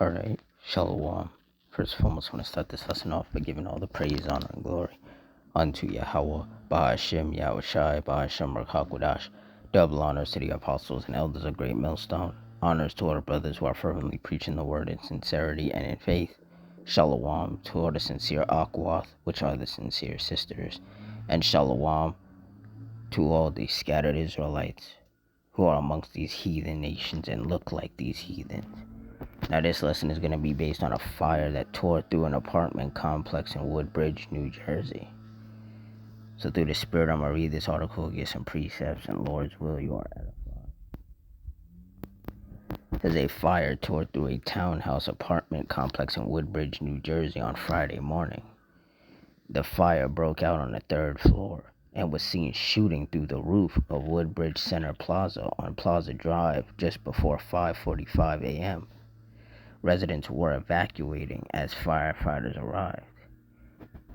Alright, Shalom. First and foremost, I want to start this lesson off by giving all the praise, honor, and glory unto Yahweh, Bahashem, Yahushai, Bahashem, Rakhakwadash. Double honors to the apostles and elders of Great Millstone. Honors to our brothers who are fervently preaching the word in sincerity and in faith. Shalom to all the sincere Akwath, which are the sincere sisters. And Shalom to all the scattered Israelites who are amongst these heathen nations and look like these heathens. Now, this lesson is going to be based on a fire that tore through an apartment complex in Woodbridge, New Jersey. So through the Spirit, I'm going to read this article, get some precepts, and Lord's will, you are edified. It says a fire tore through a townhouse apartment complex in Woodbridge, New Jersey on Friday morning. The fire broke out on the third floor and was seen shooting through the roof of Woodbridge Center Plaza on Plaza Drive just before 5:45 a.m. Residents were evacuating as firefighters arrived.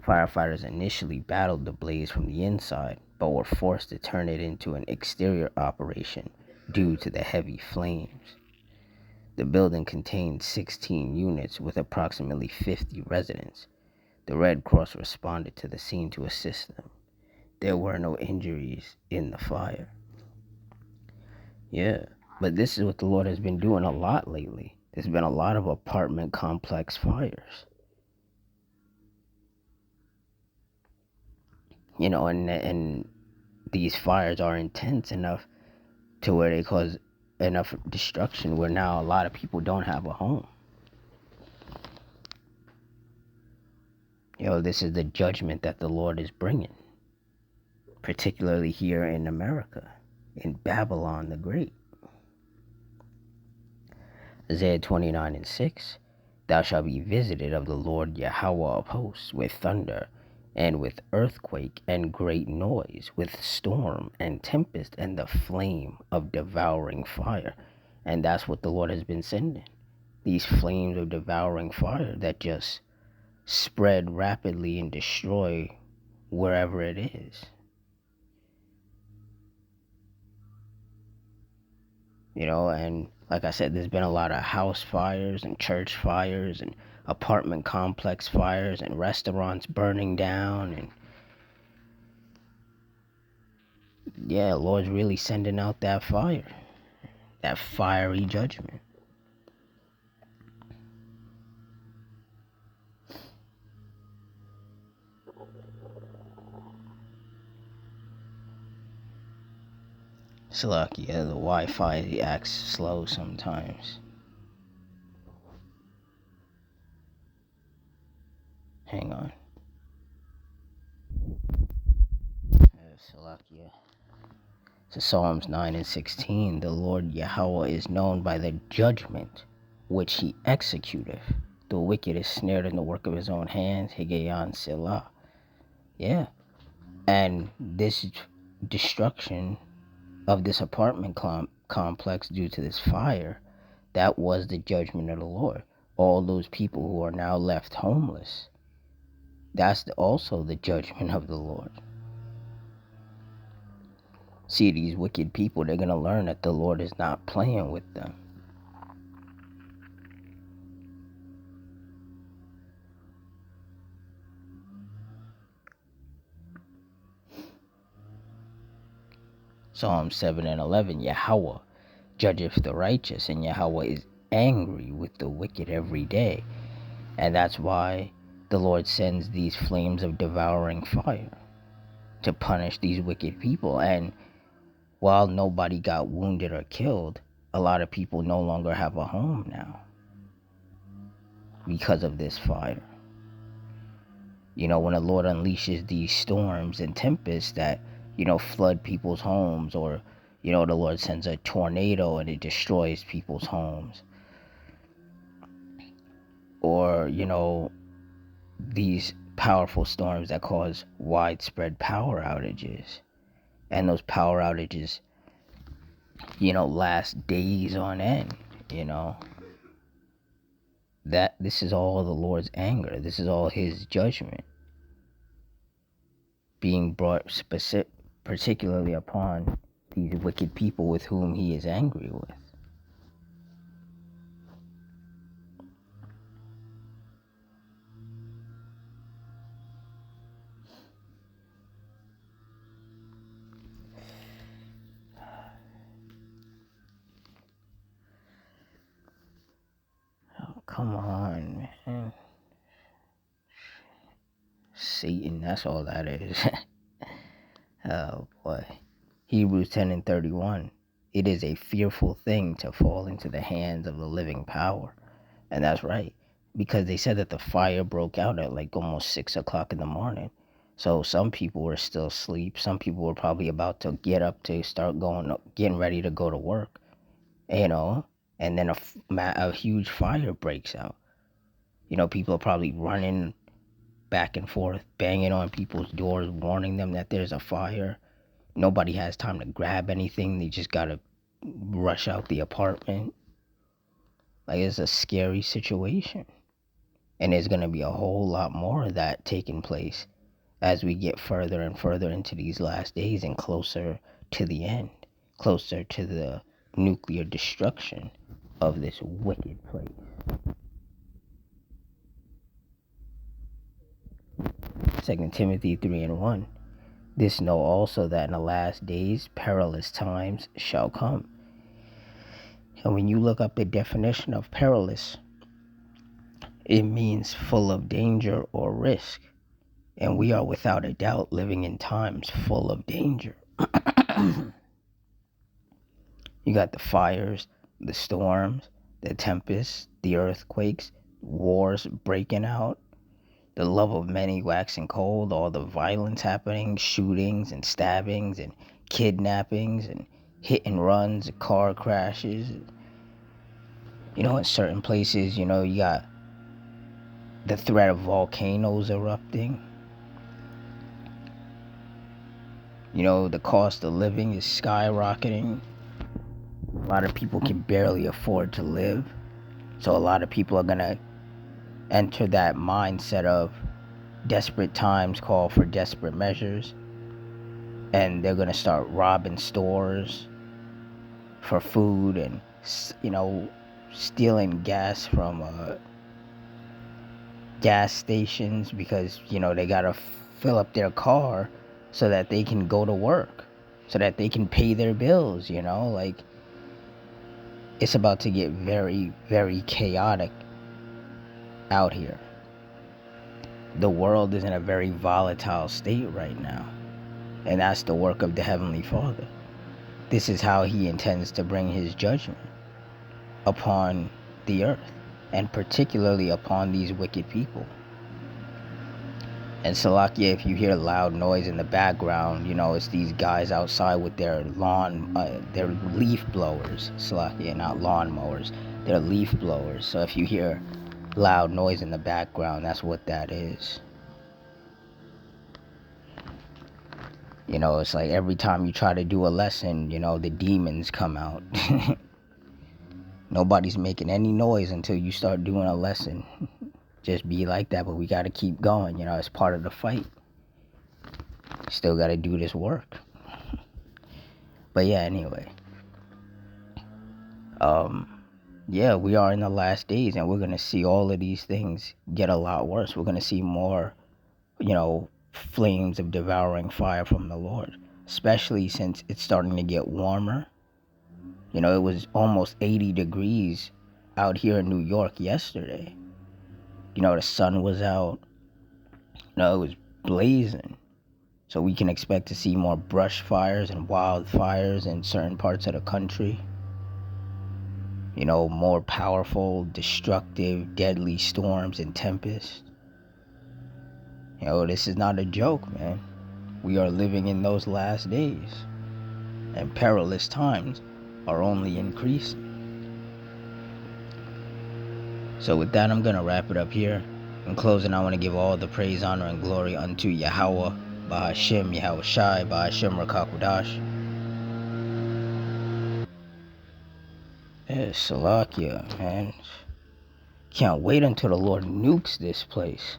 Firefighters initially battled the blaze from the inside, but were forced to turn it into an exterior operation due to the heavy flames. The building contained 16 units with approximately 50 residents. The Red Cross responded to the scene to assist them. There were no injuries in the fire. Yeah, but this is what the Lord has been doing a lot lately. There's been a lot of apartment complex fires. You know, and these fires are intense enough to where they cause enough destruction where now a lot of people don't have a home. You know, this is the judgment that the Lord is bringing, particularly here in America, in Babylon the Great. Isaiah 29:6, thou shalt be visited of the Lord Yahweh of hosts with thunder, and with earthquake and great noise, with storm and tempest and the flame of devouring fire. And that's what the Lord has been sending. These flames of devouring fire that just spread rapidly and destroy wherever it is. You know, and like I said, there's been a lot of house fires and church fires and apartment complex fires and restaurants burning down. And yeah, Lord's really sending out that fire, that fiery judgment. Salakia, the Wi-Fi acts slow sometimes. Hang on. Salakia. So Psalms 9:16, the Lord Yahweh is known by the judgment which he executeth. The wicked is snared in the work of his own hands. Higayon Selah. Yeah. And this destruction of this apartment complex due to this fire, that was the judgment of the Lord. All those people who are now left homeless, that's also the judgment of the Lord. See, these wicked people, they're going to learn that the Lord is not playing with them. Psalm 7:11, Yahweh judgeth the righteous, and Yahweh is angry with the wicked every day. And that's why the Lord sends these flames of devouring fire to punish these wicked people. And while nobody got wounded or killed, a lot of people no longer have a home now because of this fire. You know, when the Lord unleashes these storms and tempests that, flood people's homes, or, the Lord sends a tornado and it destroys people's homes. Or, these powerful storms that cause widespread power outages. And those power outages, last days on end, that this is all the Lord's anger. This is all his judgment being brought particularly upon these wicked people with whom he is angry with. Come on, man. Satan, that's all that is. Oh boy. Hebrews 10 and 31. It is a fearful thing to fall into the hands of the living power. And that's right. Because they said that the fire broke out at like almost 6 o'clock in the morning. So some people were still asleep. Some people were probably about to get up to start getting ready to go to work, you know, and then a huge fire breaks out. People are probably running back and forth, banging on people's doors, warning them that there's a fire. Nobody has time to grab anything. They just gotta rush out the apartment. Like, it's a scary situation. And there's gonna be a whole lot more of that taking place as we get further and further into these last days and closer to the end, closer to the nuclear destruction of this wicked place. 2 Timothy 3 and 1. This know also that in the last days perilous times shall come. And when you look up the definition of perilous, it means full of danger or risk. And we are without a doubt living in times full of danger. You got the fires, the storms, the tempests, the earthquakes, wars breaking out, the love of many waxing cold, all the violence happening, shootings and stabbings and kidnappings and hit and runs, car crashes. In certain places, you got the threat of volcanoes erupting. The cost of living is skyrocketing. A lot of people can barely afford to live. So a lot of people are going to enter that mindset of desperate times call for desperate measures. And they're going to start robbing stores for food and, stealing gas from gas stations because, they got to fill up their car so that they can go to work, so that they can pay their bills, like, it's about to get very, very chaotic out here. The world is in a very volatile state right now, and that's the work of the Heavenly Father. This is how He intends to bring His judgment upon the earth, and particularly upon these wicked people. And Salakia, if you hear loud noise in the background, it's these guys outside with their their leaf blowers. Salakia, not lawn mowers. They're leaf blowers. So if you hear loud noise in the background, that's what that is. It's like every time you try to do a lesson, the demons come out. Nobody's making any noise until you start doing a lesson. Just be like that, but we got to keep going. It's part of the fight. Still got to do this work. But yeah, anyway. Yeah, we are in the last days, and we're going to see all of these things get a lot worse. We're going to see more, flames of devouring fire from the Lord, especially since it's starting to get warmer. It was almost 80 degrees out here in New York yesterday. The sun was out. It was blazing. So we can expect to see more brush fires and wildfires in certain parts of the country. More powerful, destructive, deadly storms and tempests. This is not a joke, man. We are living in those last days. And perilous times are only increasing. So with that, I'm going to wrap it up here. In closing, I want to give all the praise, honor, and glory unto Yahweh, Bahashem, Yahweh Shai, Bahashem, Rakakwadash. Yeah, Salakia, man. Can't wait until the Lord nukes this place.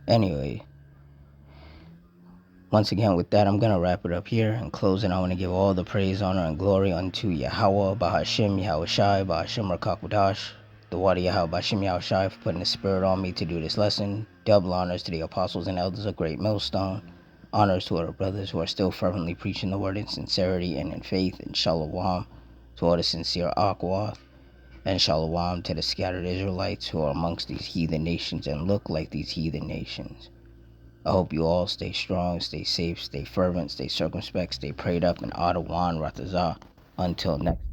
Anyway, once again, with that, I'm going to wrap it up here. In closing, I want to give all the praise, honor, and glory unto Yahweh, Bahashem, Yahweh Shai, Bahashem, Rakakwadash. The water Yahweh, Bahashem, Yahweh Shai, for putting the spirit on me to do this lesson. Double honors to the apostles and elders of Great Millstone. Honors to our brothers who are still fervently preaching the word in sincerity and in faith, and shalom to all the sincere Akwath. And shalom to the scattered Israelites who are amongst these heathen nations and look like these heathen nations. I hope you all stay strong, stay safe, stay fervent, stay circumspect, stay prayed up, and Adawan Ratazah. Until next time.